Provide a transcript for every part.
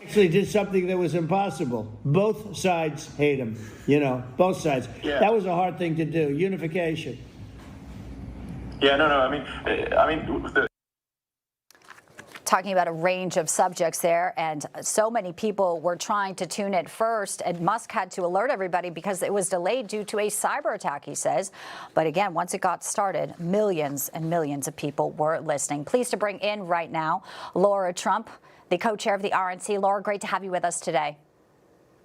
Actually did something that was impossible. Both sides hate him, both sides. Yeah. That was a hard thing to do, unification. Yeah, no, I mean, talking about a range of subjects there, and so many people were trying to tune it first, and Musk had to alert everybody because it was delayed due to a cyber attack, he says. But again, once it got started, millions and millions of people were listening. Pleased to bring in right now Lara Trump, the co-chair of the RNC. Lara, great to have you with us today.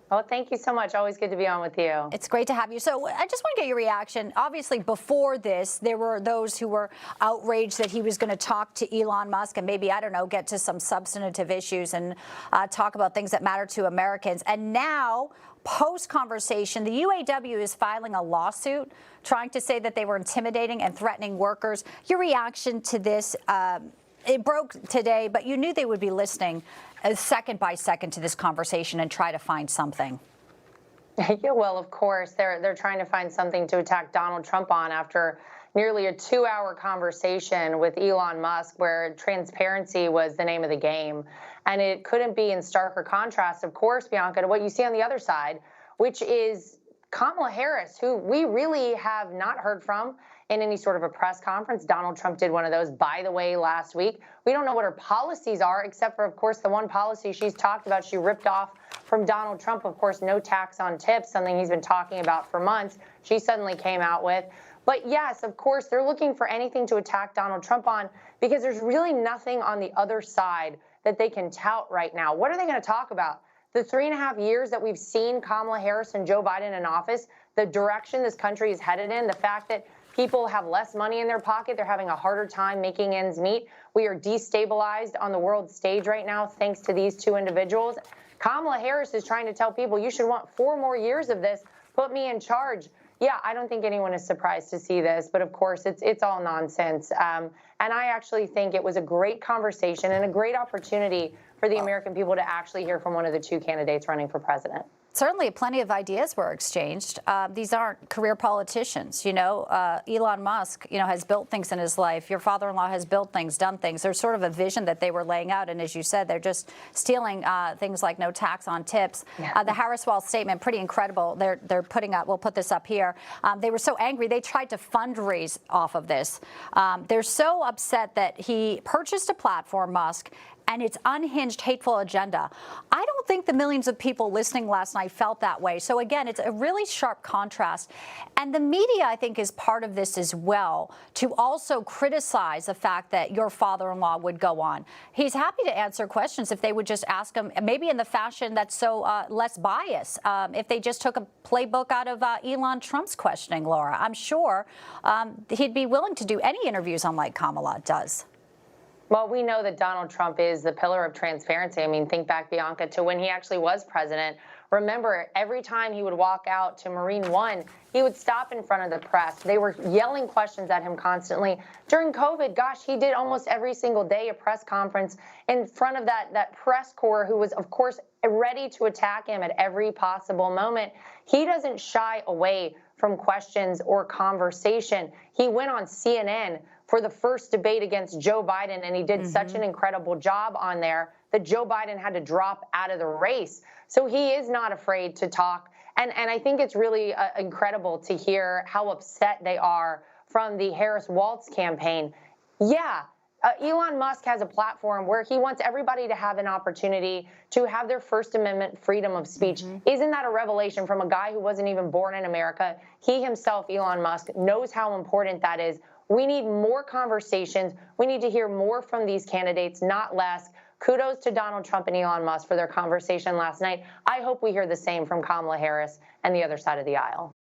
Oh, thank you so much. Always good to be on with you. It's great to have you. So I just want to get your reaction. Obviously, before this, there were those who were outraged that he was going to talk to Elon Musk and maybe, I don't know, get to some substantive issues and talk about things that matter to Americans. And now, post-conversation, the UAW is filing a lawsuit trying to say that they were intimidating and threatening workers. Your reaction to this? It broke today, but you knew they would be listening second by second to this conversation and try to find something. Yeah, well, of course, they're trying to find something to attack Donald Trump on after nearly a 2-hour conversation with Elon Musk where transparency was the name of the game. And it couldn't be in starker contrast, of course, Bianca, to what you see on the other side, which is Kamala Harris, who we really have not heard from in any sort of a press conference. Donald Trump did one of those, by the way, last week. We don't know what her policies are, except for, of course, the one policy she's talked about, she ripped off from Donald Trump, of course, no tax on tips, something he's been talking about for months. She suddenly came out with. But yes, of course, they're looking for anything to attack Donald Trump on because there's really nothing on the other side that they can tout right now. What are they going to talk about? The 3.5 years that we've seen Kamala Harris and Joe Biden in office, the direction this country is headed in, the fact that people have less money in their pocket, they're having a harder time making ends meet. We are destabilized on the world stage right now thanks to these two individuals. Kamala Harris is trying to tell people you should want 4 more years of this, put me in charge. Yeah, I don't think anyone is surprised to see this, but of course it's all nonsense. And I actually think it was a great conversation and a great opportunity for the American people to actually hear from one of the two candidates running for president. Certainly, plenty of ideas were exchanged. These aren't career politicians. Elon Musk, has built things in his life. Your father-in-law has built things, done things. There's sort of a vision that they were laying out. And as you said, they're just stealing things like no tax on tips. Yeah. The Harris-Walz statement, pretty incredible. They're putting up, we'll put this up here. They were so angry, they tried to fundraise off of this. They're so upset that he purchased a platform, Musk, and its unhinged, hateful agenda. I don't think the millions of people listening last night felt that way. So again, it's a really sharp contrast. And the media, I think, is part of this as well, to also criticize the fact that your father-in-law would go on. He's happy to answer questions if they would just ask him, maybe in the fashion that's so less biased. If they just took a playbook out of Elon Trump's questioning, Lara, I'm sure he'd be willing to do any interviews unlike Kamala does. Well, we know that Donald Trump is the pillar of transparency. I mean, think back, Bianca, to when he actually was president. Remember, every time he would walk out to Marine One, he would stop in front of the press. They were yelling questions at him constantly. During COVID, gosh, he did almost every single day a press conference in front of that press corps who was, of course, ready to attack him at every possible moment. He doesn't shy away from questions or conversation. He went on CNN for the first debate against Joe Biden, and he did such an incredible job on there that Joe Biden had to drop out of the race. So he is not afraid to talk. And I think it's really incredible to hear how upset they are from the Harris-Walz campaign. Yeah, Elon Musk has a platform where he wants everybody to have an opportunity to have their First Amendment freedom of speech. Isn't that a revelation from a guy who wasn't even born in America? He himself, Elon Musk, knows how important that is. We need more conversations. We need to hear more from these candidates, not less. Kudos to Donald Trump and Elon Musk for their conversation last night. I hope we hear the same from Kamala Harris and the other side of the aisle.